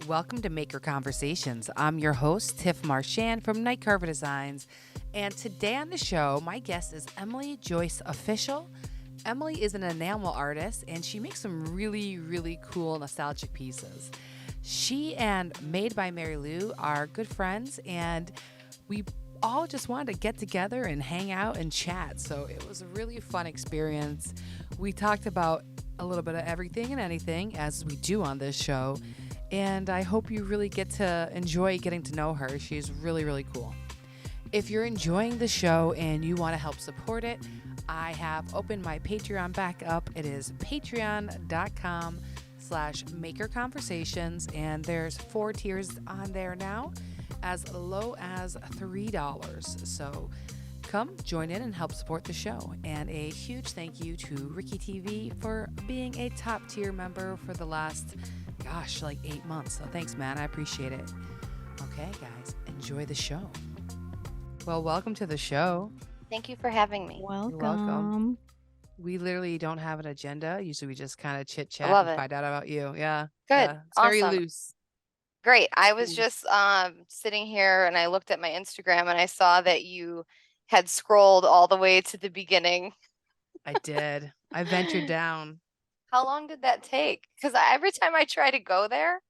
Welcome to Maker Conversations. I'm your host, Tiff Marchand from NIGHTCARVER Designs. And today on the show, my guest is Emily Joyce Official. Emily is an enamel artist, and she makes some really, really cool nostalgic pieces. She and Made by Marylou are good friends, and we all just wanted to get together and hang out and chat. So it was a really fun experience. We talked about a little bit of everything and anything, as we do on this show. And I hope you really get to enjoy getting to know her. She's really, really cool. If you're enjoying the show and you want to help support it, I have opened my Patreon back up. It is patreon.com/makerconversations. And there's 4 tiers on there now, as low as $3. So come join in and help support the show. And a huge thank you to Ricky TV for being a top tier member for the last, like 8 months. So thanks, man. I appreciate it. Okay, guys, enjoy the show. Well, welcome to the show. Thank you for having me. You're welcome. We literally don't have an agenda. Usually we just kind of chit chat and find out about you. Yeah. Good. Yeah. It's very loose. Great. I was just sitting here and I looked at my Instagram and I saw that you had scrolled all the way to the beginning. I did. I ventured down. How long did that take? Because every time I try to go there,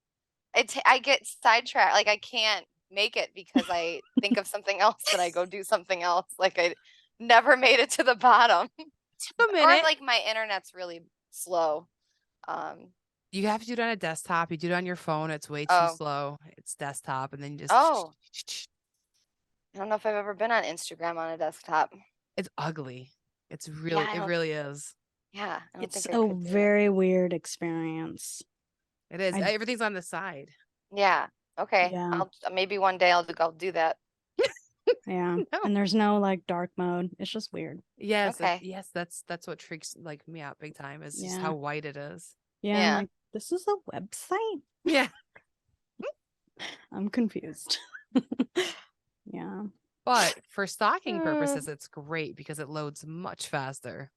I get sidetracked. Like I can't make it because I think of something else and I go do something else. Like I never made it to the bottom. A minute. Or like my internet's really slow. You have to do it on a desktop. You do it on your phone. It's way too slow. It's desktop, and then you just. I don't know if I've ever been on Instagram on a desktop. It's ugly. It's really. It really is. Yeah, it's a very weird experience. It is. Everything's on the side. Yeah. Okay. Yeah. Maybe one day I'll do that. Yeah. No. And there's no like dark mode. It's just weird. Yes. Okay. Yes. That's what freaks like me out big time. Is just how white it is. Yeah. I'm like, this is a website. Yeah. I'm confused. Yeah. But for stocking purposes, it's great because it loads much faster.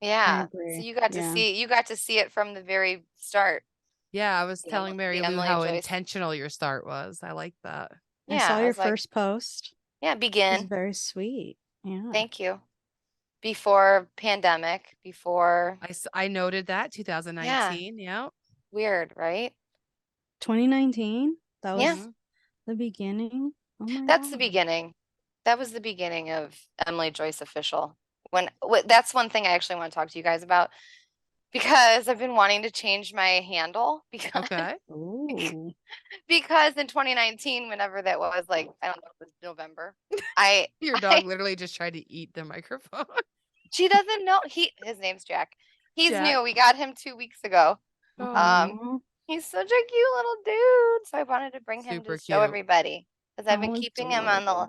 Yeah. So you got to see it from the very start. Yeah, I was telling Marylou how intentional your start was. I like that. Yeah, I saw your first post. Yeah, begin. It was very sweet. Yeah. Thank you. Before pandemic, I noted that 2019. Yeah. Weird, right? 2019. That was the beginning. Oh my That's the beginning. That was the beginning of Emily Joyce Official. That's one thing I actually want to talk to you guys about, because I've been wanting to change my handle because in 2019, whenever that was, like, I don't know, it was November. Your dog literally just tried to eat the microphone. She doesn't know. His name's Jack. He's new. We got him 2 weeks ago. He's such a cute little dude. So I wanted to bring him to show everybody, because I've been keeping him on the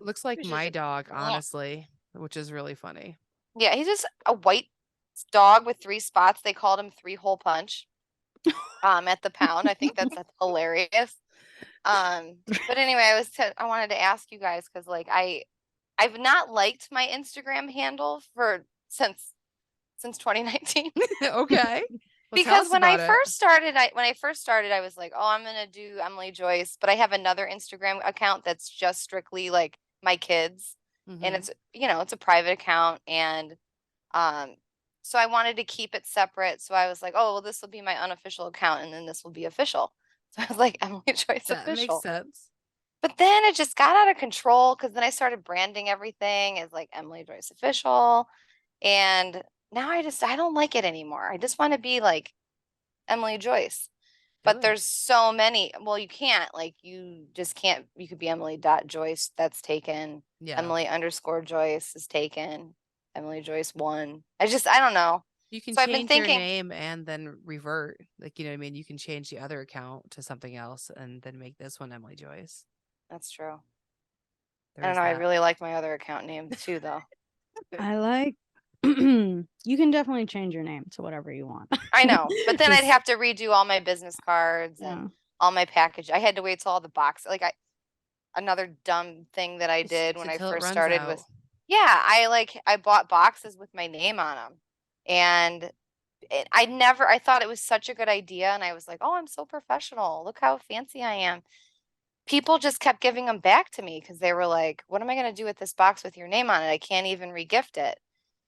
Looks like my dog, honestly, which is really funny. Yeah, he's just a white dog with 3 spots. They called him 3-hole punch at the pound. I think that's hilarious. But anyway, I wanted to ask you guys, because like I've not liked my Instagram handle since 2019. Okay. Because when I first started, I was like, oh, I'm gonna do Emily Joyce, but I have another Instagram account that's just strictly like my kids, and it's it's a private account, and so I wanted to keep it separate. So I was like, oh, well, this will be my unofficial account, and then this will be official. So I was like, Emily Joyce Official. That makes sense. But then it just got out of control, because then I started branding everything as like Emily Joyce Official, and now I don't like it anymore. I just want to be like Emily Joyce. But there's so many. Well, you can't, like, you just can't. You could be Emily.Joyce. That's taken. Yeah. Emily_Joyce is taken. Emily Joyce 1. I don't know. You can change your name and then revert. Like, you know what I mean? You can change the other account to something else and then make this one Emily Joyce. That's true. I don't know. I really like my other account name too, though. I like. You can definitely change your name to whatever you want. I know, but then I'd have to redo all my business cards and all my package. I had to wait till all the boxes. Another dumb thing that I did when I first started was, I bought boxes with my name on them, and I thought it was such a good idea. And I was like, oh, I'm so professional. Look how fancy I am. People just kept giving them back to me because they were like, what am I going to do with this box with your name on it? I can't even regift it.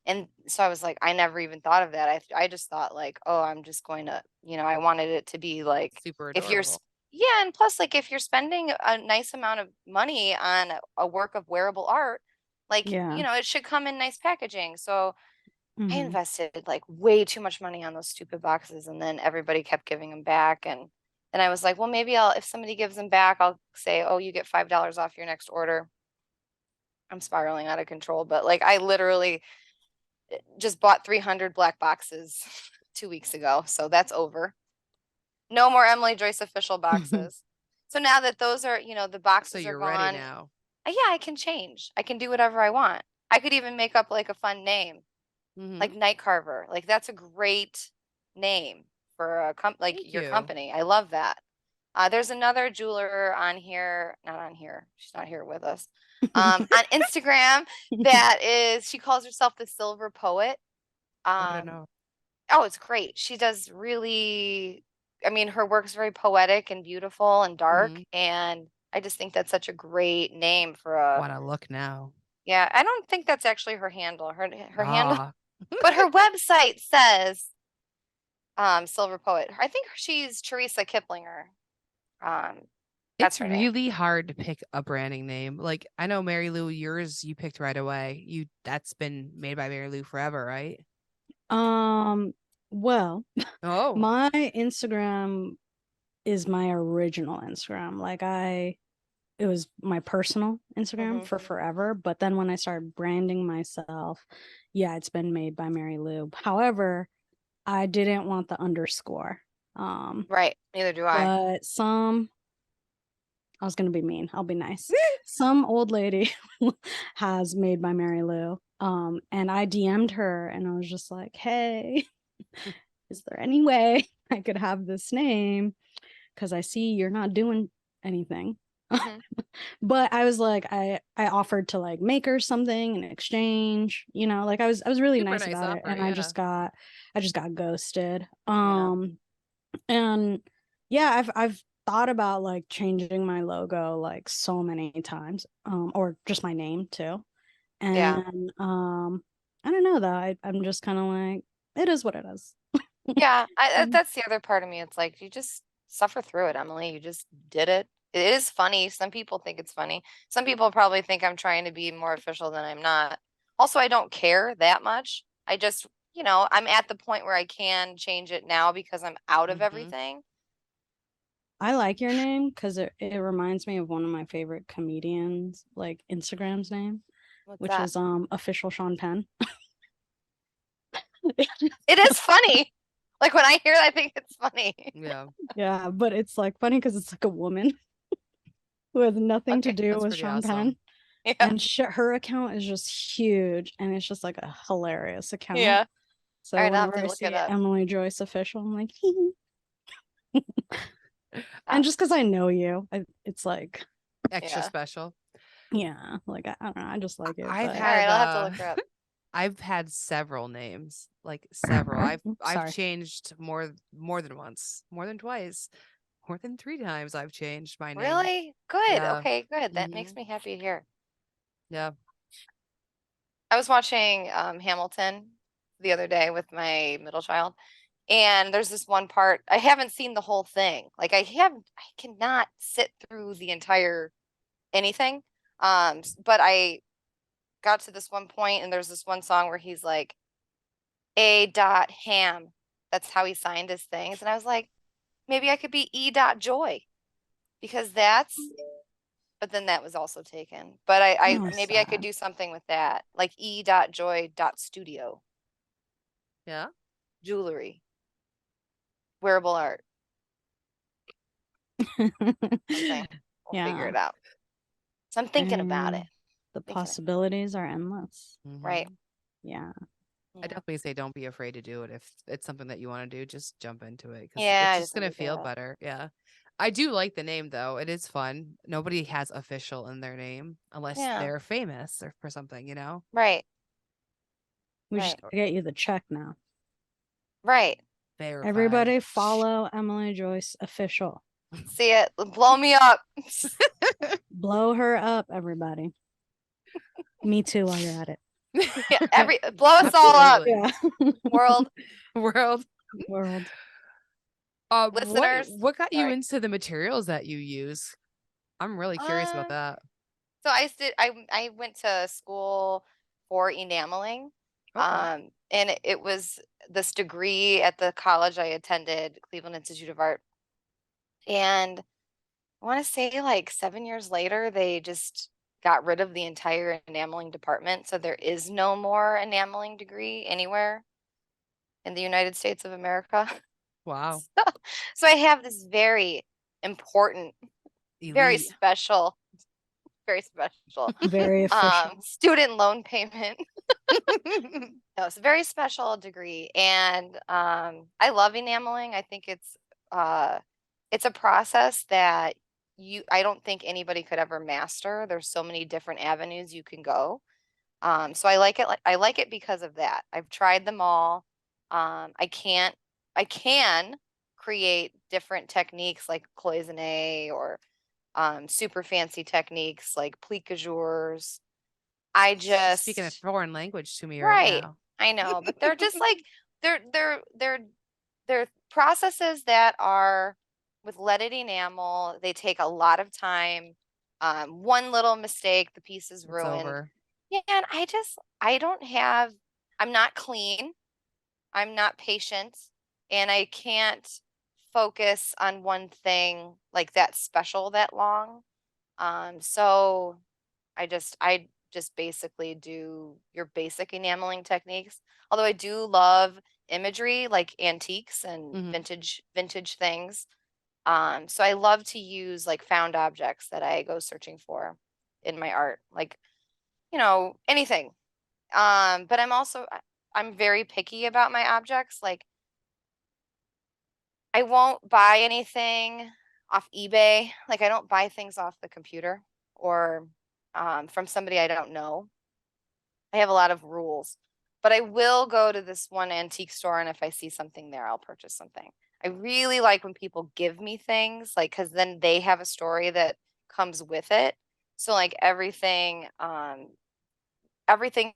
And so I was like, I never even thought of that. I just thought like, oh, I'm just going to, I wanted it to be like, Super if you're, adorable. yeah. And plus, like, if you're spending a nice amount of money on a work of wearable art, like, Yeah. it should come in nice packaging. So I Mhm. invested like way too much money on those stupid boxes, and then everybody kept giving them back. And then I was like, well, maybe if somebody gives them back, I'll say, oh, you get $5 off your next order. I'm spiraling out of control, but like I literally just bought 300 black boxes 2 weeks ago. So that's over. No more Emily Joyce official boxes. So now that those are, the So boxes are you're ready gone, now. yeah, I can change. I can do whatever I want. I could even make up like a fun name, like Mm-hmm. NIGHTCARVER. Like that's a great name for like Thank your you. company. I love that. There's another jeweler on here, not on here. She's not here with us. On Instagram, she calls herself the Silver Poet. I don't Um, know. oh, it's great. She does really, I mean, her work's very poetic and beautiful and dark. Mm-hmm. And I just think that's such a great name for a, Want to look now? yeah, I don't think that's actually her handle. Her handle, Ah, but her website says Silver Poet. I think she's Teresa Kiplinger. That's it's her name. really hard to pick a branding name. Like I know Marylou, yours you picked right away. That's been made by Marylou forever, right? Well, Oh, my Instagram is my original Instagram. Like it was my personal Instagram Hmm. for forever, but then when I started branding myself, yeah, it's been made by Marylou. However, I didn't want the underscore. Right. Neither do I. But I was gonna be mean. I'll be nice. Some old lady has made by Marylou. And I DM'd her and I was just like, hey, is there any way I could have this name? Because I see you're not doing anything. Hmm. But I was like, I offered to like make her something in exchange, like I was really super nice nice about it. offer. And Yeah. I just got ghosted. Yeah. And yeah, I've thought about like changing my logo like so many times, or just my name too. Yeah. And I don't know though. I'm just kind of like, it is what it is. Yeah. Mm. That's the other part of me. It's like you just suffer through it, Emily. You just did it. It is funny. Some people think it's funny. Some people probably think I'm trying to be more official than I'm not. Also, I don't care that much. I just, I'm at the point where I can change it now because I'm out of Mm-hmm. everything. I like your name because it reminds me of one of my favorite comedians, like Instagram's name, What's which that? is official Sean Penn. It is funny. Like when I hear it, I think it's funny. Yeah. Yeah, but it's like funny because it's like a woman who has nothing to Okay. do That's with pretty Sean awesome. Penn. Yeah. And her account is just huge and it's just like a hilarious account. Yeah. So All right, I'll have whenever to I look it see up. Emily Joyce official, I'm like, Uh, and just because I know you, it's like, Extra yeah. special. yeah, like I don't know, I just like it. I've But All right, had I'll have to look her up. I've had several names, like several. I've sorry. changed more than once, more than twice, more than 3 times. I've changed my name. Really? Good. Yeah. Okay, good. That Mm-hmm. makes me happy to hear. Yeah. I was watching Hamilton the other day with my middle child, and there's this one part. I haven't seen the whole thing. Like I cannot sit through the entire anything. But I got to this one point, and there's this one song where he's like, A. Dot Ham. That's how he signed his things, and I was like, maybe I could be E. Dot Joy because that's. But then that was also taken. But I Oh, maybe I could sad. do something with that, like E.Joy.studio, Yeah. jewelry, wearable art, something. We'll figure Yeah. it out. So I'm thinking about it. The Thinking it, possibilities are endless. right? Mm-hmm. Yeah. I Yeah. definitely say don't be afraid to do it. If it's something that you want to do, just jump into it because Yeah, it's I just just need gonna to do feel it. better. Yeah. I do like the name though. It is fun. Nobody has official in their name unless Yeah. they're famous or for something, you know? Right. We Right. just gotta get you the check now. Right. Verified. Everybody follow Emily Joyce official. See it. Blow me up. Blow her up, everybody. Me too while you're at it. Yeah, blow us all up. Absolutely. Yeah. World. World. Listeners, what got you sorry. into the materials that you use? I'm really curious about that. So I went to school for enameling. Okay. And it was this degree at the college I attended, Cleveland Institute of Art. And I want to say like 7 years later, they just got rid of the entire enameling department. So there is no more enameling degree anywhere in the United States of America. Wow. So I have this very important, very Elite. special, Very official. student loan payment. No, it's a very special degree, and I love enameling. I think it's a process that I don't think anybody could ever master. There's so many different avenues you can go. So I like it. I like it because of that. I've tried them all. I can create different techniques like cloisonne or super fancy techniques like plique-ajours. You're speaking a foreign language to me right now. I know, but they're just like they're processes that are with leaded enamel. They take a lot of time. One little mistake, the piece is ruined. Over. Yeah, and I'm not clean. I'm not patient, and I can't focus on one thing like that special that long. So I just basically do your basic enameling techniques. Although I do love imagery like antiques and vintage things. So I love to use like found objects that I go searching for in my art, like, anything. But I'm very picky about my objects. Like, I won't buy anything off eBay. Like, I don't buy things off the computer or from somebody I don't know. I have a lot of rules, but I will go to this one antique store, and if I see something there, I'll purchase something. I really like when people give me things, like, because then they have a story that comes with it. So like everything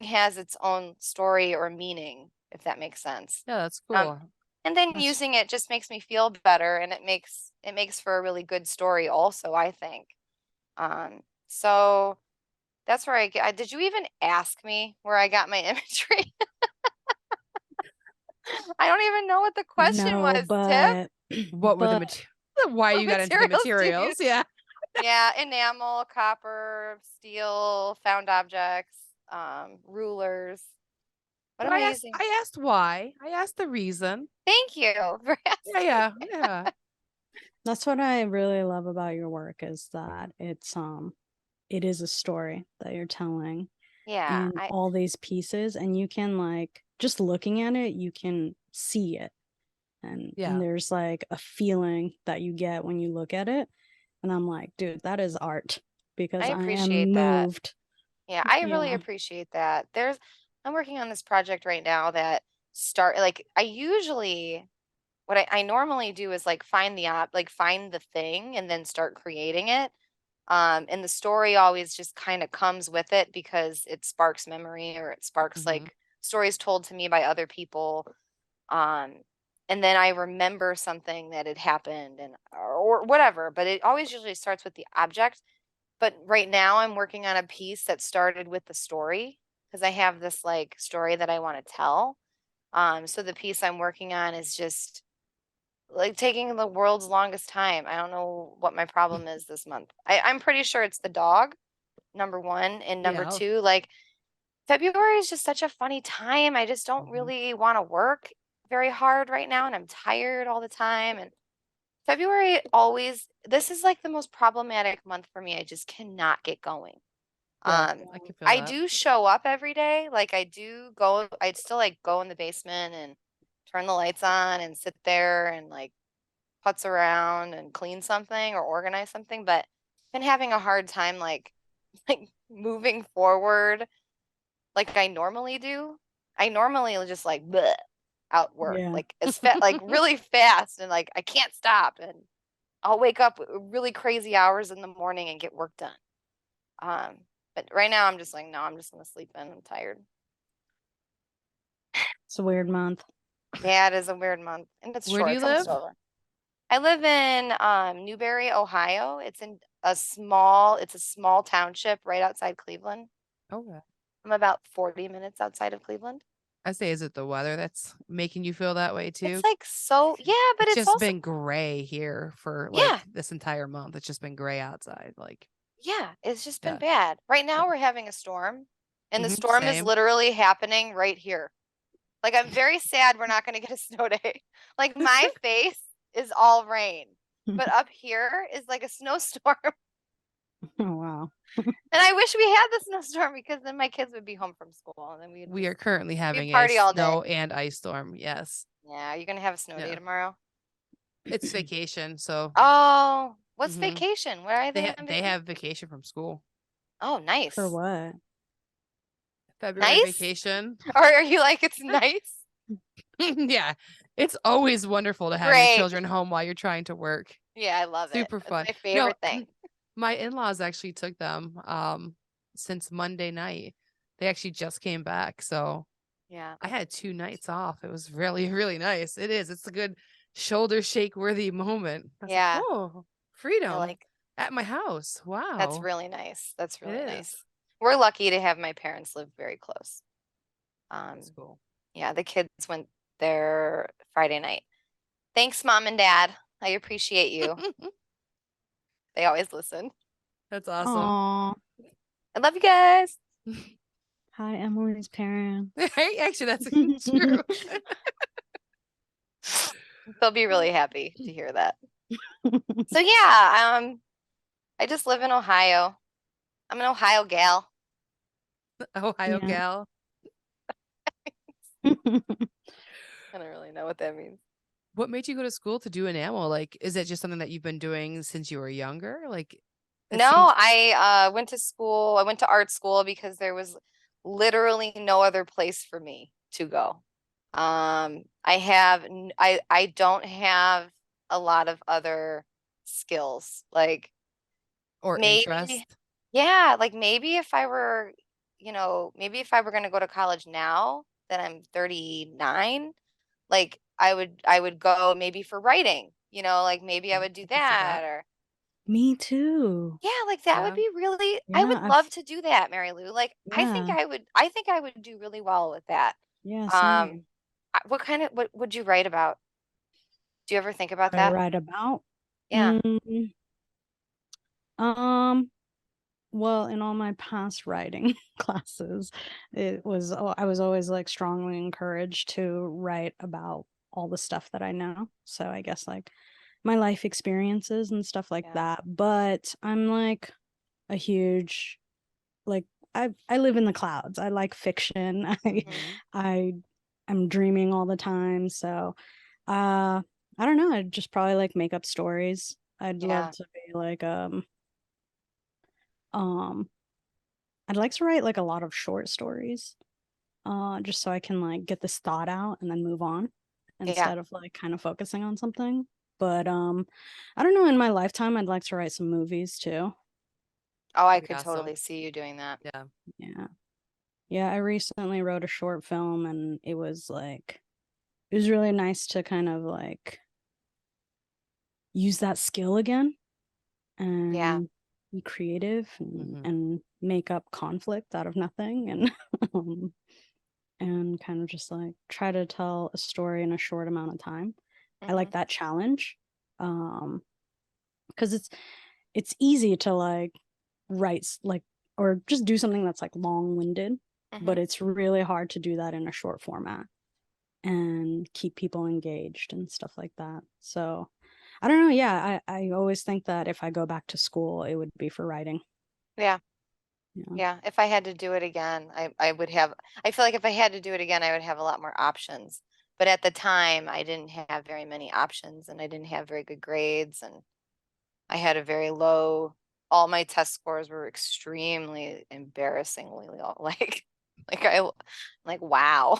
has its own story or meaning, if that makes sense. Yeah, that's cool. And then using it just makes me feel better, and it makes for a really good story also, I think. So that's where did you even ask me where I got my imagery? I don't even know what the question was, Tiff. Why you got into the materials? Yeah. Yeah, enamel, copper, steel, found objects, rulers. What I asked why. I asked the reason. Thank you for asking. Yeah. That's what I really love about your work, is that it is a story that you're telling. Yeah. And all these pieces, and you can, like, just looking at it, you can see it. And there's like a feeling that you get when you look at it. And I'm like, dude, that is art, because I am moved. Yeah, I really appreciate that. I'm working on this project right now that what I normally do is like find the thing and then start creating it. And the story always just kind of comes with it because it sparks memory, or it sparks like stories told to me by other people. And then I remember something that had happened or whatever, but it always usually starts with the object. But right now I'm working on a piece that started with the story, because I have this like story that I want to tell. So the piece I'm working on is just like taking the world's longest time. I don't know what my problem is this month. I'm pretty sure it's the dog, number one. And number two, like, February is just such a funny time. I just don't really want to work very hard right now, and I'm tired all the time. And February this is like the most problematic month for me. I just cannot get going. I do show up every day. Like, I'd still like go in the basement and turn the lights on and sit there and like putz around and clean something or organize something, but I've been having a hard time like moving forward like I normally do. I normally just like bleh. out work, Yeah. like like really fast, and like I can't stop, and I'll wake up really crazy hours in the morning and get work done. But right now I'm just like, no, I'm just gonna sleep in. I'm tired. It's a weird month. Yeah, it is a weird month, and it's Where do short. you It's almost live? over. I live in Newberry, Ohio. It's a small township right outside Cleveland. Okay. I'm about 40 minutes outside of Cleveland. I say, is it the weather that's making you feel that way too? It's like yeah, but It's it's just also been gray here for yeah, like this entire month. It's just been gray outside. Like, yeah, it's just been yeah. bad. Right now Yeah. we're having a storm, and the Mhm, storm is same. literally happening right here. Like I'm very sad we're not going to get a snow day. Like my face is all rain, but up here is like a snowstorm. Oh wow. And I wish we had the snowstorm because then my kids would be home from school and then We are currently having a party all day. snow and ice storm. Yes. Yeah, you're gonna have a snow day Yeah. tomorrow. It's vacation, so Oh, what's Mhm. vacation? Where are they they ha on they vacation? have vacation from school. Oh, nice. For what? February Nice? vacation. Or are you like it's nice? Yeah. It's always wonderful to have your Great. children home while you're trying to work. Yeah, I love it. Super That's fun. my favorite thing. My in-laws actually took them since Monday night. They actually just came back, so Yeah. I had 2 nights off. It was really, really nice. It is. It's a good shoulder shake worthy moment. I was like, Yeah. oh, I freedom like at my house. Wow. that's really nice. That's It really nice. is. We're lucky to have my parents live very close. That's cool. Yeah, the kids went there Friday night. Thanks, Mom and Dad. I appreciate you. They always listen. That's awesome. Aw. I love you guys. Hi, Emily's parents. Hey, actually, that's true. They'll be really happy to hear that. So yeah, I just live in Ohio. I'm an Ohio gal. Ohio Yeah. gal. I don't really know what that means. What made you go to school to do enamel? Like, is it just something that you've been doing since you were younger? Like, No, I went to school. I went to art school because there was literally no other place for me to go. I don't have a lot of other skills. Like or maybe, interest. yeah, like maybe if I were, maybe if I were going to go to college now that I'm 39, like I would go maybe for writing, like maybe I would do I can see that that. or Me too. yeah, like that would Yeah. be really, I Yeah, would love to do that, Marylou. Like I think Yeah. I think I would do really well with that. Yeah, Um, same. what would you write about? Do you ever think about I that? write about. Yeah. Well, in all my past writing classes, I was always like strongly encouraged to write about all the stuff that I know. So I guess like my life experiences and stuff like Yeah. that. But I'm like a huge like I live in the clouds. I like fiction. I am dreaming all the time. So I don't know. I'd just probably like make up stories. I'd Yeah. love to be like I'd like to write like a lot of short stories. Just so I can like get this thought out and then move on instead of like kind of focusing on something. But I don't know, in my lifetime I'd like to write some movies too. Oh, I That'd be could awesome. totally see you doing that. Yeah. Yeah. Yeah, I recently wrote a short film and it was really nice to kind of like use that skill again Yeah. and be creative and make up conflict out of nothing and kind of just like try to tell a story in a short amount of time. I like that challenge. Because it's easy to like write like or just do something that's like long-winded, but it's really hard to do that in a short format and keep people engaged and stuff like that. So I don't know. Yeah, I always think that if I go back to school, it would be for writing. Yeah. Yeah. If I had to do it again, I would have, I feel like if I had to do it again, I would have a lot more options. But at the time, I didn't have very many options and I didn't have very good grades and I had a very low, all my test scores were extremely embarrassingly low. Like I'm like, wow,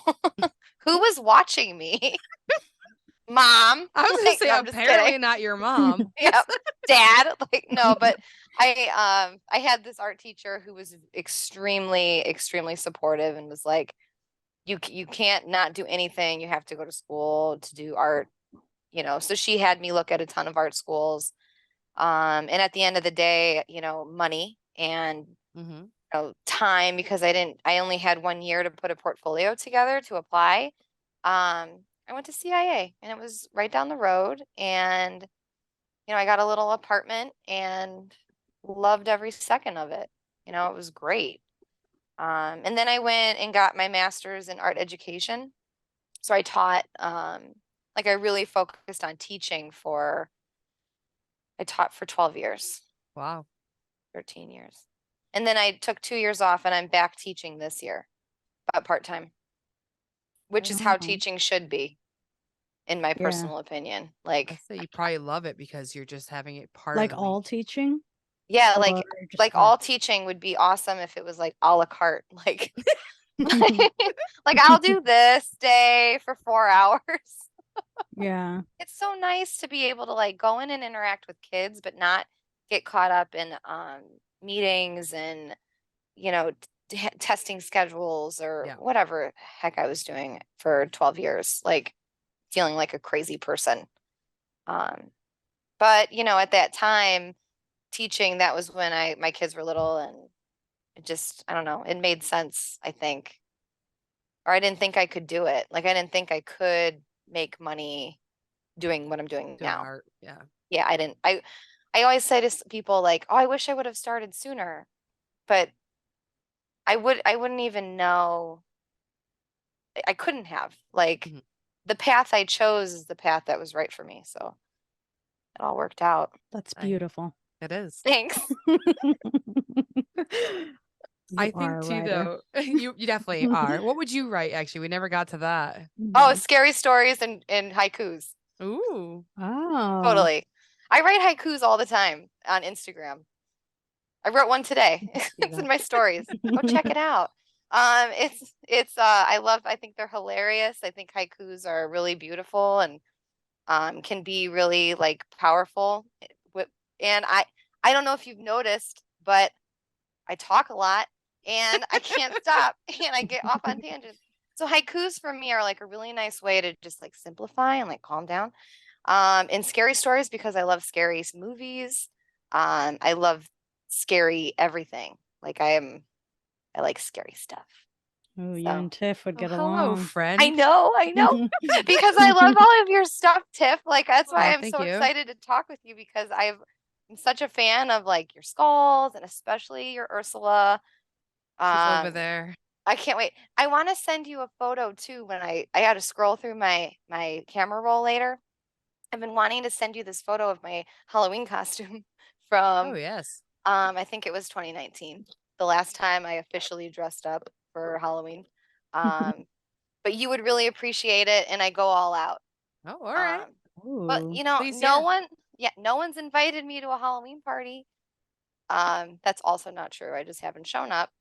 who was watching me? Mom. I was gonna Like, say, no, I'm just apparently kidding. not your mom. Yep. Dad. Like, no, but I had this art teacher who was extremely, extremely supportive and was like, you can't not do anything. You have to go to school to do art, you know. So she had me look at a ton of art schools. And at the end of the day, you know, money and Mm-hmm. time, because I only had 1 year to put a portfolio together to apply. I went to CIA and it was right down the road, and you know, I got a little apartment and loved every second of it. You know, it was great. And then I went and got my master's in art education. So I taught, like I really focused on teaching I taught for 12 years, Wow. 13 years. And then I took 2 years off and I'm back teaching this year, but part-time, which is how Wow. teaching should be, in my Yeah. personal opinion. Like, I say you probably love it because you're just having it part Like of the all week. teaching? yeah, Or like just like art? all teaching would be awesome if it was like a la carte. Like, like I'll do this day for 4 hours. Yeah. It's so nice to be able to like go in and interact with kids, but not get caught up in meetings and, you know, testing schedules or Yeah. whatever heck I was doing for 12 years, like feeling like a crazy person. But you know, at that time, teaching, that was when my kids were little, and it just, I don't know, it made sense, I think. Or I didn't think I could do it. Like I didn't think I could make money doing what I'm doing Doing now. art. Yeah. Yeah, I didn't. I always say to people like, "Oh, I wish I would have started sooner." But I wouldn't even know. I couldn't have. Like Mhm. the path I chose is the path that was right for me. So it all worked out. That's I- beautiful. It is. Thanks. I You are think a too, writer. though, you definitely are. What would you write? Actually, we never got to that. Oh, scary stories and haikus. Ooh. Oh. Totally. I write haikus all the time on Instagram. I wrote one today. See It's in that. my stories. Go check it out. I think they're hilarious. I think haikus are really beautiful and can be really like powerful. And I don't know if you've noticed, but I talk a lot and I can't stop and I get off on tangents. So haikus for me are like a really nice way to just like simplify and like calm down. And scary stories, because I love scary movies. I love scary everything. Like I like scary stuff. Oh, you So and Tiff would Oh, get hello, along. friend. I know, because I love all of your stuff, Tiff. Like that's why Oh, I'm thank so you. excited to talk with you, because I'm such a fan of like your skulls and especially your Ursula. She's over Um, there. I can't wait. I want to send you a photo too when I had to scroll through my camera roll later. I've been wanting to send you this photo of my Halloween costume Oh, from yes. I think it was 2019, the last time I officially dressed up for Halloween. But you would really appreciate it, and I go all out. Oh, all right. But Ooh. you know, Please, yeah. no one's invited me to a Halloween party. That's also not true. I just haven't shown up.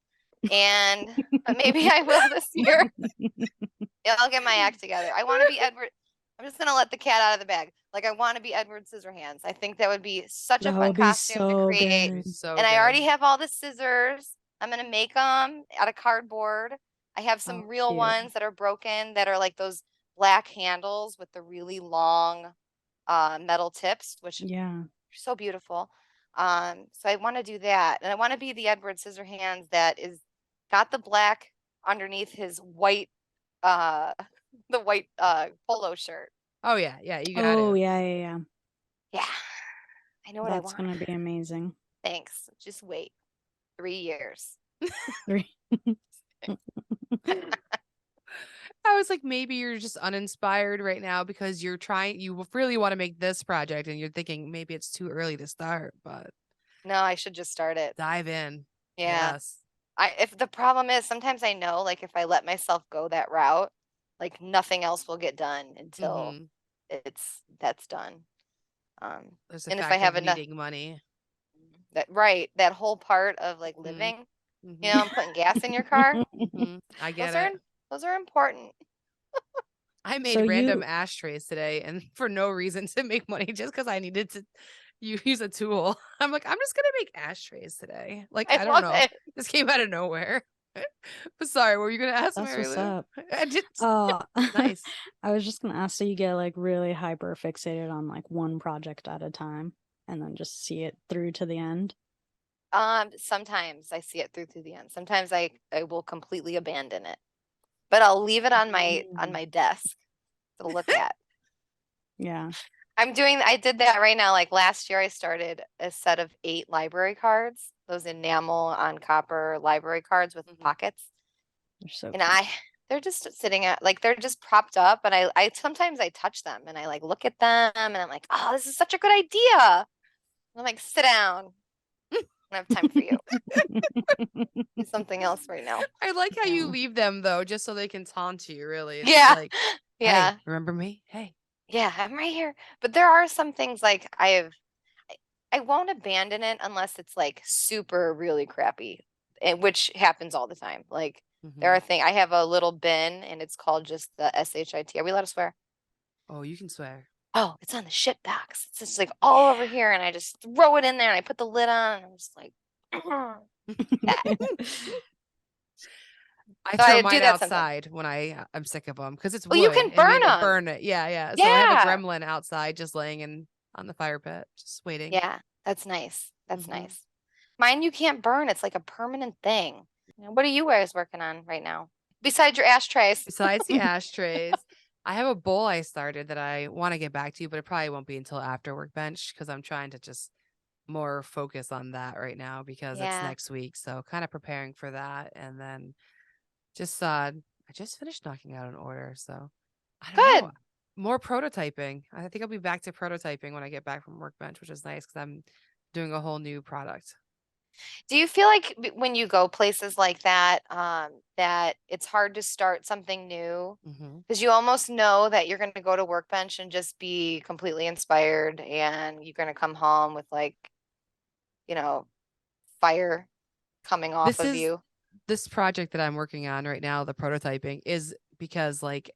And but maybe I will this year. Yeah, I'll get my act together. I want to be Edward. I'm just gonna let the cat out of the bag. Like I want to be Edward Scissorhands. I think that would be such a That fun would be costume to so create. good. So And I good. already have all the scissors. I'm gonna make them out of cardboard. I have some Oh, real cute. ones that are broken, that are like those black handles with the really long metal tips, which Yeah. are so beautiful. So I want to do that, and I want to be the Edward Scissorhands that is got the black underneath his white uh the white polo shirt. Oh, yeah. Yeah, you got Oh, it. yeah. Yeah, I know what I That's want. gonna be amazing. Thanks. Just wait. 3 years. 3. I was like, maybe you're just uninspired right now because you really want to make this project and you're thinking maybe it's too early to start, but No, I should just start it. dive in. Yeah. Yes. If the problem is, sometimes I know, like if I let myself go that route, like nothing else will get done until Mhm. that's done. There's the And if I fact have of enough, needing money. that whole part of like Mhm. living, You know, and putting gas in your car. I get Those are it. those are important. I made So random you- ashtrays today, and for no reason to make money, just because I needed to use a tool. I'm like, I'm just gonna make ashtrays today. Like, I I don't love know. it. This came out of nowhere. But sorry, what were you gonna ask, That's what's Marylou? up. I did. Uh, Nice. I was just gonna ask, so you get like really hyper fixated on like one project at a time and then just see it through to the end? Sometimes I see it through to the end. Sometimes I will completely abandon it, but I'll leave it on my desk to look at. Yeah. I did that right now. Like last year, I started a set of 8 library cards, those enamel on copper library cards with pockets. They're so And cute. they're just sitting at, like, they're just propped up. And I sometimes I touch them and I like look at them and I'm like, oh, this is such a good idea. And I'm like, sit down. I don't have time for you. Do something else right now. I like how you Yeah. leave them though, just so they can taunt you. Really, it's Yeah. like, Yeah. hey, remember me? Hey. Yeah, I'm right here. But there are some things like I won't abandon it unless it's like super really crappy, and which happens all the time. Like there are things, I have a little bin and it's called just the SHIT. Are we allowed to swear? Oh, you can swear. Oh, it's on the shit box. It's just like all over here and I just throw it in there and I put the lid on and I'm just like I So throw I do mine that sometimes. outside when I'm sick of them because it's Well, wood you can and we burn 'em. burn it. Yeah. So I have a Yeah. gremlin outside just laying on the fire pit, just waiting. Yeah, that's nice. That's nice. Mine you can't burn. It's like a permanent thing. What are you guys working on right now? Besides your ashtrays. Besides the ashtrays, I have a bowl I started that I want to get back to, but it probably won't be until after Workbench because I'm trying to just more focus on that right now because it's Yeah. next week. So kind of preparing for that. And then just I just finished knocking out an order. So I don't know. Good. More prototyping. I think I'll be back to prototyping when I get back from Workbench, which is nice because I'm doing a whole new product. Do you feel like when you go places like that, that it's hard to start something new? Because you almost know that you're going to go to Workbench and just be completely inspired and you're going to come home with like, fire coming off of you. This project that I'm working on right now, the prototyping, is because like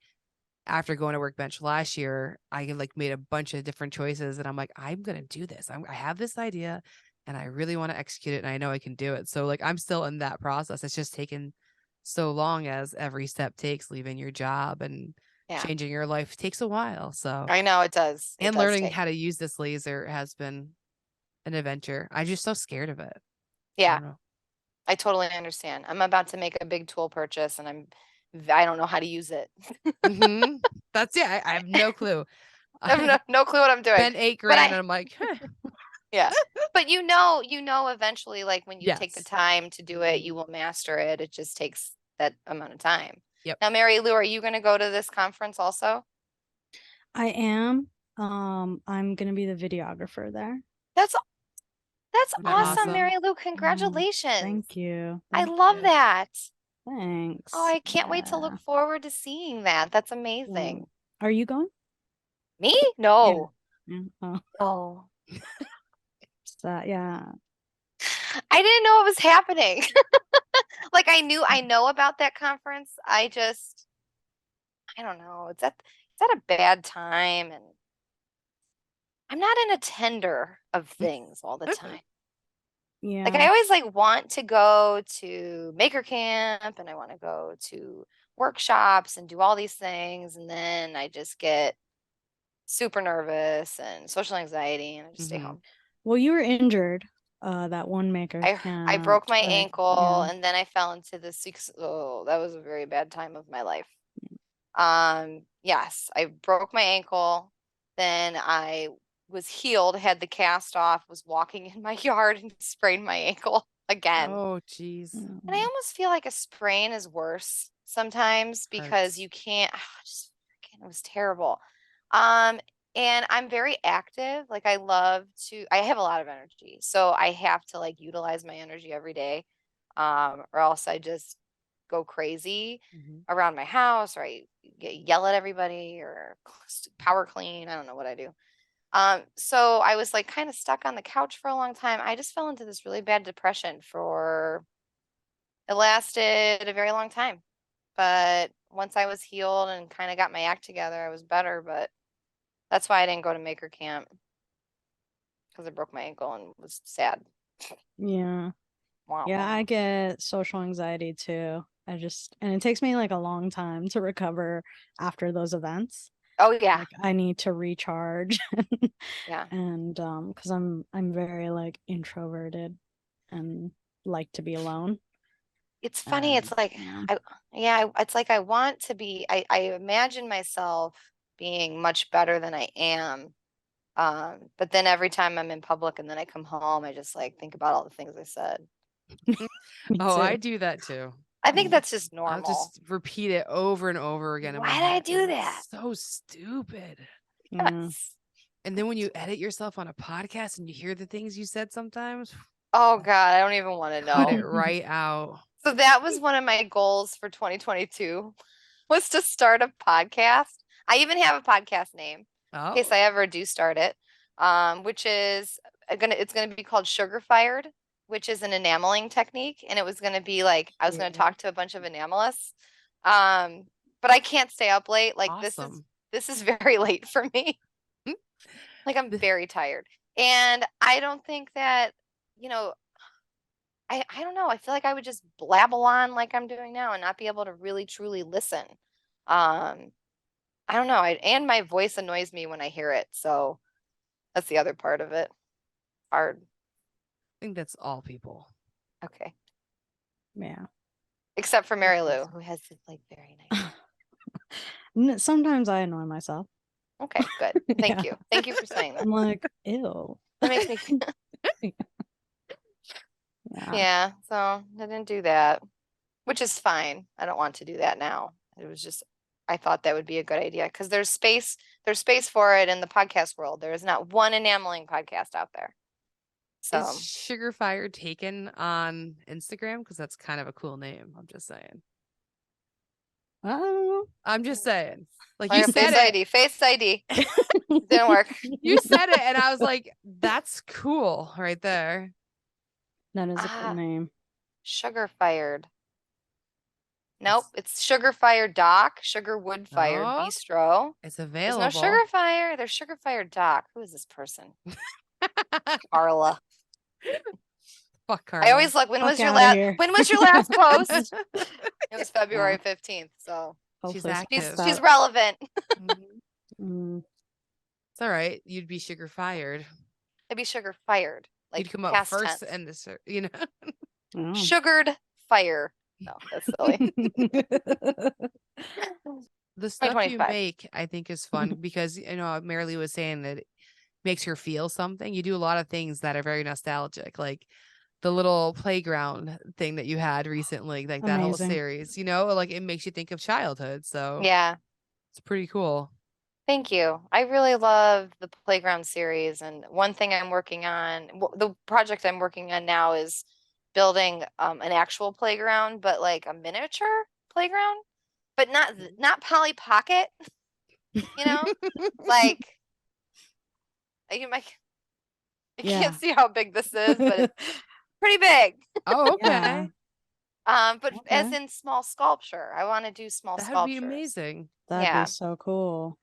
after going to Workbench last year, I like made a bunch of different choices and I'm like, I'm going to do this. I have this idea and I really want to execute it and I know I can do it. So like I'm still in that process. It's just taken so long as every step takes, leaving your job and changing your life takes a while. So I know it does. And learning how to use this laser has been an adventure. I'm just so scared of it. Yeah. I totally understand. I'm about to make a big tool purchase and I don't know how to use it. That's I have no clue. I have no clue what I'm doing. Spent $8,000 and I'm like, yeah. But eventually, like when you take the time to do it, you will master it. It just takes that amount of time. Yep. Now, Marylou, are you going to go to this conference also? I am. I'm gonna be the videographer there. That's awesome, Marylou. Congratulations. Thank you. I love that. Thanks. Oh, I can't wait to look forward to seeing that. That's amazing. Are you going? Me? No. Yeah. Oh. Oh. Yeah. I didn't know it was happening. Like I know about that conference. I don't know. It's at a bad time and I'm not an attender of things all the time. Yeah. Like I always like want to go to Maker Camp and I want to go to workshops and do all these things and then I just get super nervous and social anxiety and I just stay home. Well, you were injured that one Maker Camp. I broke my ankle and then I fell into the that was a very bad time of my life. Yes, I broke my ankle. Then I was healed, had the cast off, was walking in my yard and sprained my ankle again. Oh, geez. And I almost feel like a sprain is worse sometimes because you can't, it was terrible. And I'm very active. Like I have a lot of energy. So I have to like utilize my energy every day. Or else I just go crazy around my house or I yell at everybody or power clean. I don't know what I do. So I was like kind of stuck on the couch for a long time. I just fell into this really bad depression for It lasted a very long time. But once I was healed and kind of got my act together, I was better. But that's why I didn't go to maker camp, because I broke my ankle and was sad. Yeah. Wah, Yeah, wah. I get social anxiety too. And it takes me like a long time to recover after those events. Oh yeah. Like I need to recharge. Yeah. And because I'm very like introverted and like to be alone. It's funny. It's like, it's like I want to be, I imagine myself being much better than I am. But then every time I'm in public and then I come home, I just like think about all the things I said. Oh, I do that too. I think that's just I'll normal. just repeat it over and over again in my Why did I head. do 'cause that? it's so stupid. Yes. And then when you edit yourself on a podcast and you hear the things you said sometimes, Oh God, I don't even want to cut it know. right out. So that was one of my goals for 2022 was to start a podcast. I even have a podcast name in case I ever do start it. Which is it's gonna be called Sugar Fired, which is an enameling technique, and it was gonna be like I was gonna talk to a bunch of enamelists. But I can't stay up late. Like Awesome. this is very late for me. Like I'm very tired, and I don't think that I don't know. I feel like I would just blabble on like I'm doing now and not be able to really truly listen. I don't know. And my voice annoys me when I hear it. So that's the other part of it. Hard. I think that's all people. Okay. Yeah. Except for Marylou, who has this like very nice. Sometimes I annoy myself. Okay, good. Thank you. Thank you for saying that. I'm like, ew. That makes me feel. Yeah, so I didn't do that, which is fine. I don't want to do that now. It was just, I thought that would be a good idea because there's space for it in the podcast world. There is not one enameling podcast out there. So is Sugar Fire taken on Instagram? Because that's kind of a cool name. I'm just saying. I'm just saying. Like you said it. Face ID. Didn't work. You said it, and I was like, "That's cool," right there. That is a cool name. Sugar Fired. Nope, it's Sugar Fire Dock, Sugar Wood Fired Bistro. It's available. There's no Sugar Fire. There's Sugar Fire Dock. Who is this person? Carla. Fuck Carla. I always look. When was your last post? It was February 15th. So she's relevant. It's all right. You'd be Sugar Fired. I'd be Sugar Fired. Like you'd come up first and Sugared Fire. No, that's silly. The stuff you make, I think, is fun because Marylou was saying that it makes her feel something. You do a lot of things that are very nostalgic, like the little playground thing that you had recently, like that whole series. Like it makes you think of childhood. So yeah, it's pretty cool. Thank you. I really love the playground series, and one thing I'm working on, the project I'm working on now is building an actual playground, but like a miniature playground, but not Polly Pocket. Like I can't see how big this is, but it's pretty big. Oh, okay. But as in small sculpture, I want to do small sculptures. That'd be amazing. That'd be so cool.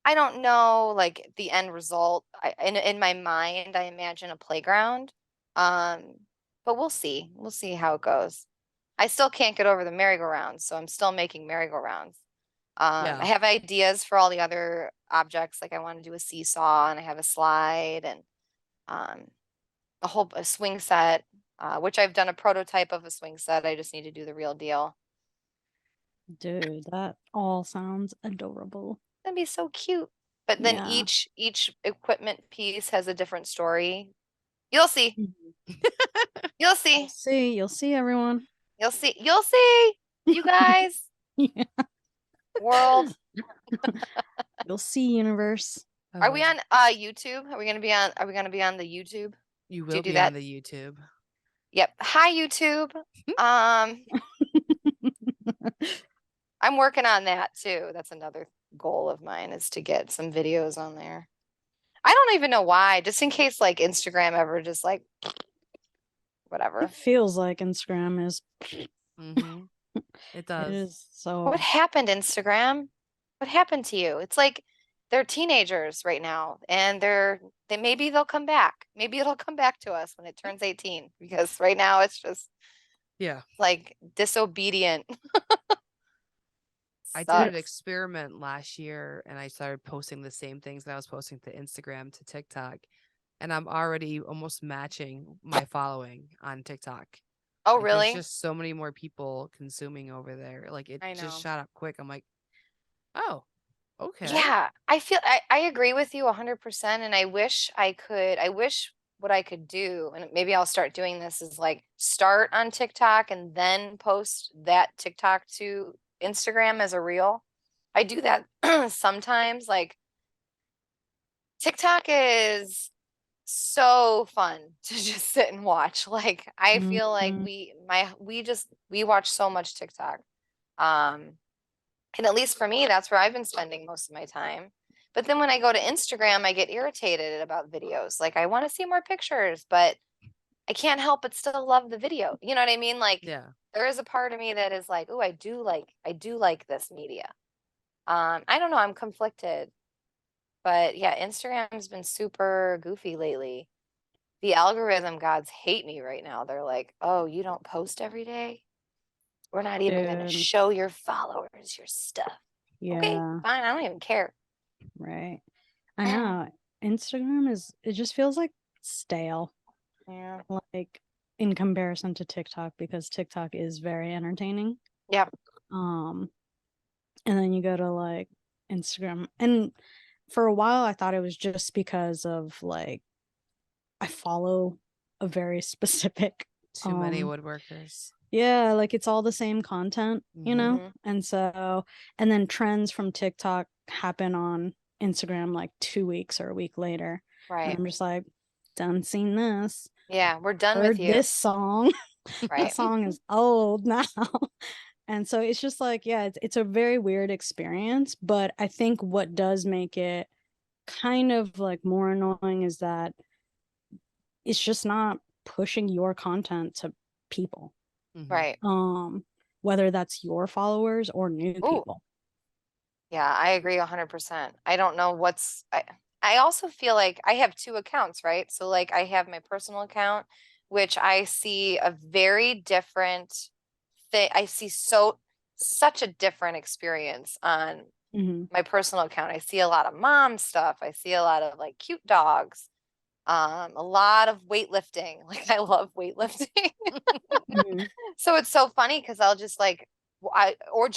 I don't know, like the end result. In my mind, I imagine a playground. But we'll see. We'll see how it goes. I still can't get over the merry-go-rounds, so I'm still making merry-go-rounds. I have ideas for all the other objects. Like I want to do a seesaw, and I have a slide, and a swing set, which I've done a prototype of a swing set. I just need to do the real deal. Dude, that all sounds adorable. That'd be so cute. But then each equipment piece has a different story. You'll see. You'll see. You'll see, everyone. You'll see. You guys. World. You'll see, universe. Are we on YouTube? Are we gonna be on the YouTube? You will be on the YouTube. Yep. Hi, YouTube. I'm working on that too. That's another goal of mine, is to get some videos on there. I don't even know why, just in case like Instagram ever just like whatever. It feels like Instagram is Mm-hmm. It It does. is so. What happened, Instagram? What happened to you? It's like they're teenagers right now, and they maybe they'll come back. Maybe it'll come back to us when it turns 18, because right now it's just Yeah. like disobedient. I did an Sucks. experiment last year and I started posting the same things that I was posting to Instagram, to TikTok. And I'm already almost matching my following on TikTok. Oh, Like, there's really? just so many more people consuming over there. Like, it I just know. shot up quick. I'm like, oh, okay. Yeah, I agree with you 100%. And I wish what I could do, and maybe I'll start doing this, is like start on TikTok and then post that TikTok to Instagram as a reel. I do that sometimes. Like, TikTok is so fun to just sit and watch. Like, I feel like Mhm. we watch so much TikTok. And at least for me, that's where I've been spending most of my time. But then when I go to Instagram, I get irritated about videos. Like, I want to see more pictures, but I can't help but still love the video. You know what I mean? Like, Yeah. there is a part of me that is like, oh, I do like this media. I don't know, I'm conflicted. But yeah, Instagram's been super goofy lately. The algorithm gods hate me right now. They're like, oh, you don't post every day? We're not even going to Dude. show your followers your stuff. Okay, Yeah, fine. I don't even care. right. I know. Instagram it just feels like stale, Yeah. like in comparison to TikTok, because TikTok is very entertaining. Yep. Um, and then you go to like Instagram, and for a while I thought it was just because of like I follow a very specific Too many woodworkers. yeah, like it's all the same content, you know? Mhm. And so, and then trends from TikTok happen on Instagram like 2 weeks or a week later. And Right. I'm just like, done seen this. Yeah, we're done with Heard you. this song. That Right. song is old now. And so it's just like, yeah, it's a very weird experience. But I think what does make it kind of like more annoying is that it's just not pushing your content to people. Mhm. Right. Whether that's your followers or new Ooh, people. yeah, I agree 100%. I don't know I also feel like I have two accounts, right? So like I have my personal account, which I see a very different thing. I see such a different experience on Mhm. my personal account. I see a lot of mom stuff. I see a lot of like cute dogs. A lot of weightlifting. Like, I love weightlifting. Mhm. So it's so funny because I'll just like or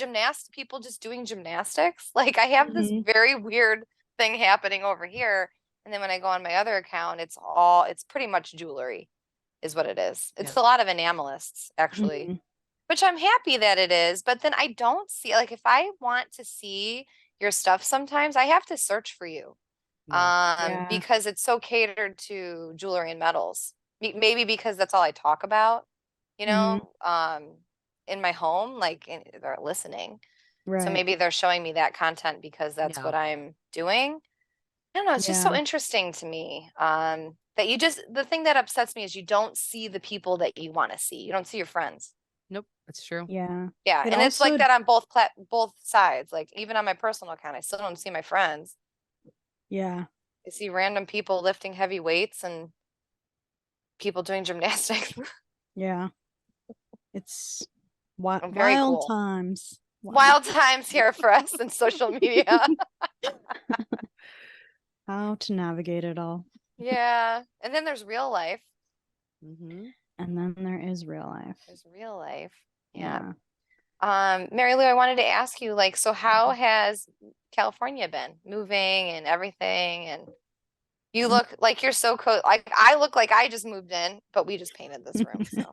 people just doing gymnastics. Like, I have this Mhm. very weird thing happening over here. And then when I go on my other account, it's pretty much jewelry is what it is. It's Yeah. a lot of enamelists, actually, Mhm. which I'm happy that it is. But then I don't see, like, if I want to see your stuff sometimes, I have to search for you. Yeah. Yeah. Because it's so catered to jewelry and metals. Maybe because that's all I talk about, you Mhm. know, in my home, like, they're listening. So Right. maybe they're showing me that content because that's Yeah. what I'm doing. I don't know. It's just so Yeah. interesting to me. That the thing that upsets me is you don't see the people that you want to see. You don't see your friends. Nope. That's true. Yeah. Yeah. It And it's like also that on both sides. Like, even on my personal account, I still don't see my friends. yeah. I see random people lifting heavy weights and people doing gymnastics. Yeah. It's Very wild cool. times. Wild times here for us in social media. How to navigate it all. Yeah. And then there's real life. Mm-hmm. And then there is real life. There's real life. Yeah. Yeah. Marylou, I wanted to ask you, like, so how has California been moving and everything? And you look like you're so like, I look like I just moved in, but we just painted this room. So,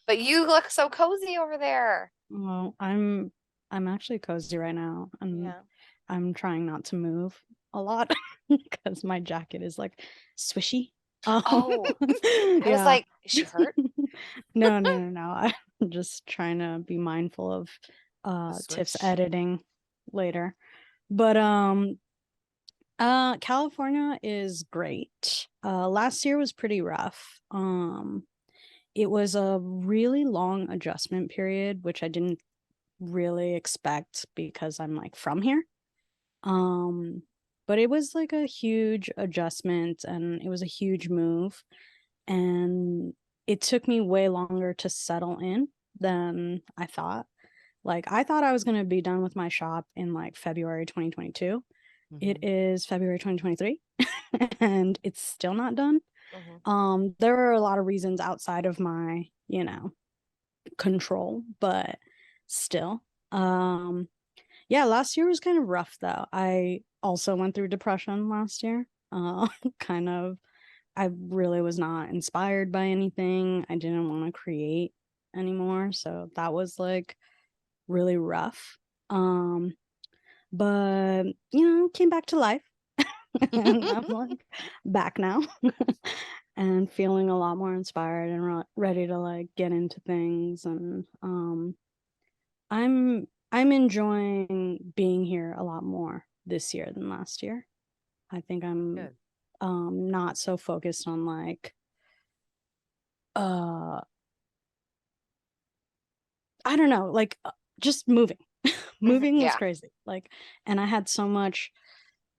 but you look so cozy over there. Well, I'm actually cozy right now, and Yeah. I'm trying not to move a lot because my jacket is like swishy. Oh, I was Yeah. like, is she hurt? No, no, no, no. I'm just trying to be mindful of The Tiff's switch. editing later. But California is great. Last year was pretty rough. it was a really long adjustment period, which I didn't really expect because I'm like from here. But it was like a huge adjustment and it was a huge move. And it took me way longer to settle in than I thought. Like I thought I was going to be done with my shop in like February 2022. It is February 2023 and it's still not done. There were a lot of reasons outside of my, control, but still. Yeah, last year was kind of rough though. I also went through depression last year. Kind of, I really was not inspired by anything. I didn't want to create anymore, so that was like really rough. But came back to life. And I'm like back now and feeling a lot more inspired and ready to like get into things. And I'm enjoying being here a lot more this year than last year. I think I'm Good. not so focused on like I don't know, like just moving. Moving was Yeah. crazy. Like, and I had so much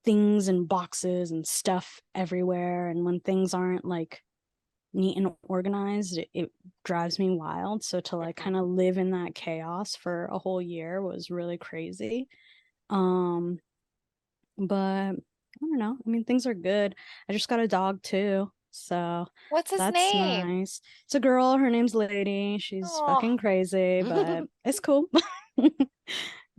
things and boxes and stuff everywhere, and when things aren't like neat and organized, it drives me wild. So to like kind of live in that chaos for a whole year was really crazy. But I don't know, I mean, things are good. I just got a dog too, so What's his that's name? nice. It's a girl, her name's Lady. She's fucking Oh, crazy, but it's cool.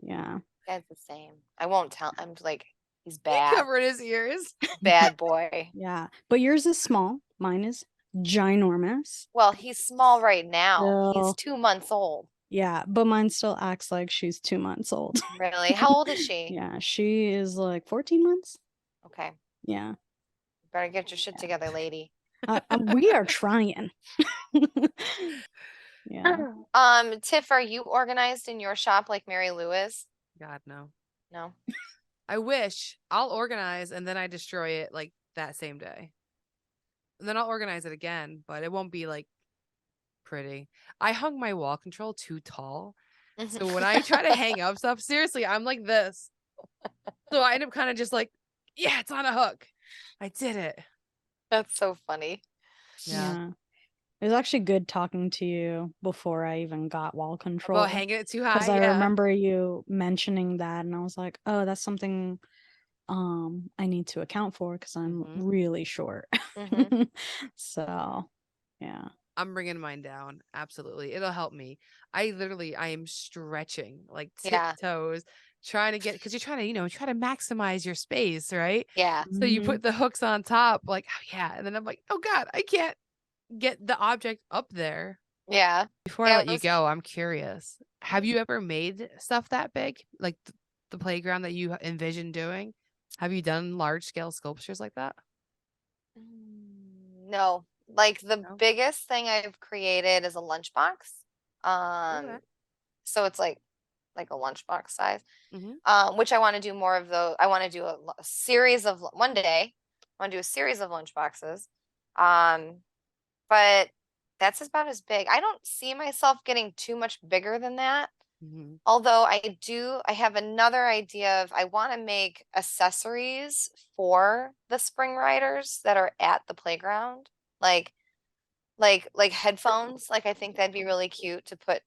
Yeah. that's the same. I won't tell. I'm like, he's He bad. covered his ears. Bad boy. Yeah, but yours is small, mine is ginormous. Well, he's small right now. He's Still, 2 months old. yeah, but mine still acts like she's 2 months old. Really? How old is she? Yeah, she is like 14 months. Okay. Yeah. Better get your shit together, lady. We are trying. Yeah. Tiff, are you organized in your shop like Marylou is? God, no. No. I wish. I'll organize and then I destroy it like that same day. And then I'll organize it again, but it won't be like pretty. I hung my wall control too tall. So when I try to hang up stuff, seriously, I'm like this. So I end up kind of just like, yeah, it's on a hook. I did it. That's so funny. Yeah. It was actually good talking to you before I even got wall control. About hanging it too high. Because I Yeah. remember you mentioning that and I was like, oh, that's something I need to account for because I'm really short. So yeah. I'm bringing mine down. Absolutely. It'll help me. I am stretching like Yeah. tiptoes, trying to get, because you're trying to, try to maximize your space, right? Yeah. So you put the hooks on top, like, oh, yeah. And then I'm like, oh God, I can't get the object up there. Yeah. Before I let you go, I'm curious. Have you ever made stuff that big? Like the playground that you envision doing? Have you done large scale sculptures like that? No. Like the No? biggest thing I've created is a lunchbox. Okay. So it's like a lunchbox size. Mm-hmm. Which I want to do more of those. I want to do a series of one day. I want to do a series of lunchboxes. But that's about as big. I don't see myself getting too much bigger than that. Mm-hmm. Although I have another idea of I want to make accessories for the spring riders that are at the playground. Like headphones. Like I think that'd be really cute to put,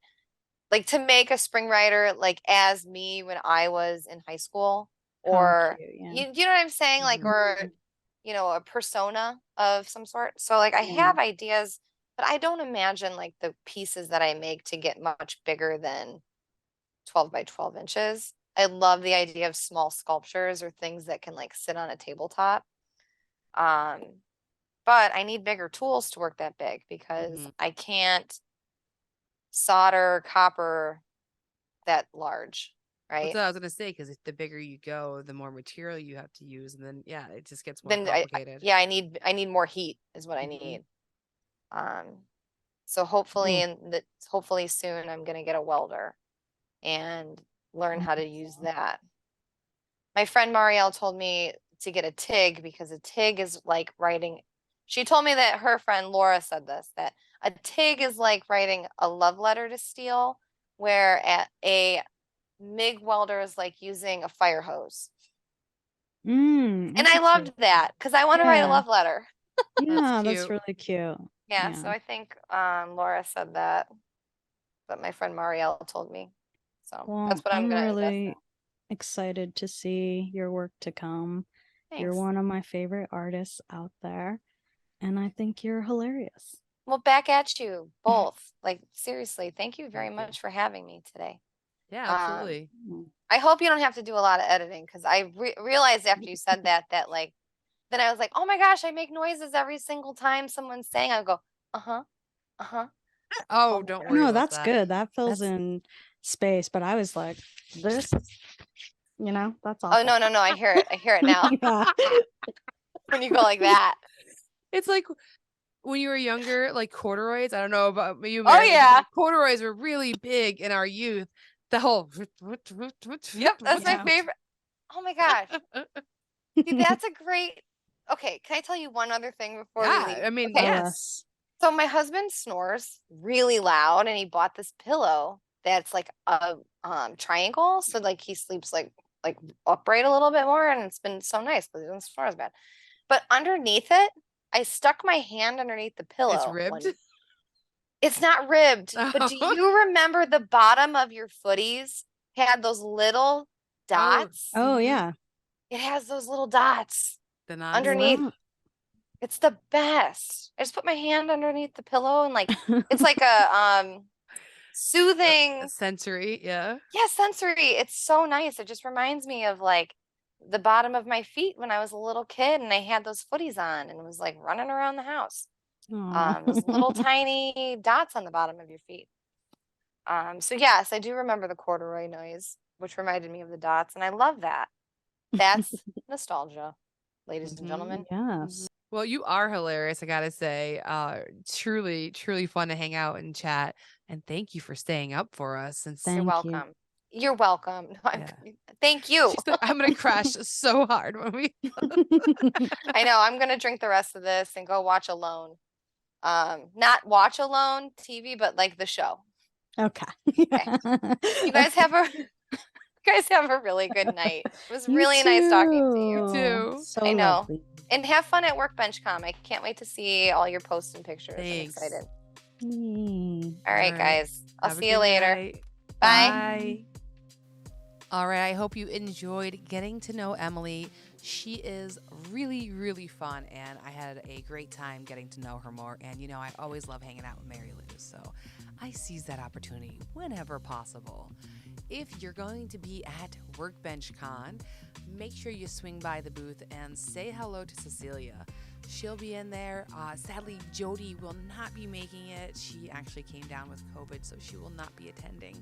like to make a spring rider like as me when I was in high school, or cute, yeah. you know what I'm saying? Like, or a persona of some sort. So like I have ideas, but I don't imagine like the pieces that I make to get much bigger than 12 by 12 inches. I love the idea of small sculptures or things that can like sit on a tabletop. But I need bigger tools to work that big because I can't solder copper that large, right? That's what I was gonna say, because the bigger you go, the more material you have to use, and then it just gets more Then complicated. I need more heat is what I need. So hopefully hopefully soon I'm gonna get a welder and learn how to use that. My friend Marielle told me to get a TIG because a TIG is like writing. She told me that her friend Laura said this, that a TIG is like writing a love letter to steel, where a MIG welder is like using a fire hose. And I loved that because I want to write a love letter. Yeah, that's cute. really cute. Yeah, so I think Laura said that, but my friend Marielle told me. So Well, that's what I'm gonna invest in. really excited to see your work to come. You're Thanks. one of my favorite artists out there, and I think you're hilarious. Well, back at you both. Like, seriously, thank you very Thank you. much for having me today. Yeah, absolutely. I hope you don't have to do a lot of editing, because I realized after you said that like, then I was like, oh my gosh, I make noises every single time someone's saying. I go, uh-huh, uh-huh. Oh, don't worry No, about that's that. good. That fills in space. But I was like, this, that's awful. Oh, no, I hear it. I hear it now. Yeah. When you go like that. It's like when you were younger, like corduroys. I don't know about you, Oh, Mary, but, yeah. like, corduroys were really big in our youth. The whole. Yep, that's my favorite. Oh my gosh. See, that's a great. Okay, can I tell you one other thing before we leave? I mean, Okay. yes. So my husband snores really loud, and he bought this pillow that's like a triangle, so like he sleeps like upright a little bit more, and it's been so nice because he doesn't snore as bad. But underneath it, I stuck my hand underneath the pillow. It's ribbed. It's not ribbed, but do you remember the bottom of your footies had those little dots? Oh yeah. It has those little dots underneath. Wow. It's the best. I just put my hand underneath the pillow, and like it's like a soothing sensory. Yeah. Yeah, sensory. It's so nice. It just reminds me of like the bottom of my feet when I was a little kid and I had those footies on and was like running around the house. Those little tiny dots on the bottom of your feet. So yes, I do remember the corduroy noise, which reminded me of the dots, and I love that. That's nostalgia, ladies and gentlemen. Yes. Well, you are hilarious, I gotta say. Truly, truly fun to hang out and chat. And thank you for staying up for us. You're welcome. You're welcome. Thank you. She's like, I'm gonna crash so hard when we. I know. I'm gonna drink the rest of this and go watch Alone. Not watch Alone TV, but like the show. Okay. You guys have a really good night. It was really nice talking to you. Too. So I know. lovely. And have fun at Workbench Con. I can't wait to see all your posts and pictures. Thanks. I'm excited. All right, guys. I'll see you later. Night. Bye. All right. I hope you enjoyed getting to know Emily. She is really, really fun, and I had a great time getting to know her more. And, I always love hanging out with Marylou, so I seize that opportunity whenever possible. If you're going to be at Workbench Con, make sure you swing by the booth and say hello to Cecilia. She'll be in there. Sadly, Jody will not be making it. She actually came down with COVID, so she will not be attending.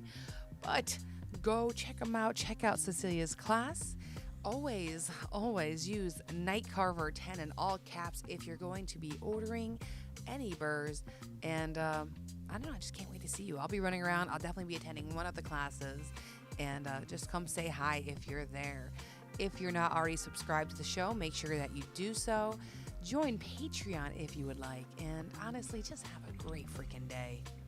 But go check them out. Check out Cecilia's class. Always, always use NIGHTCARVER 10 in all caps if you're going to be ordering any burrs. And I don't know, I just can't wait to see you. I'll be running around. I'll definitely be attending one of the classes. And just come say hi if you're there. If you're not already subscribed to the show, make sure that you do so. Join Patreon if you would like. And honestly, just have a great freaking day.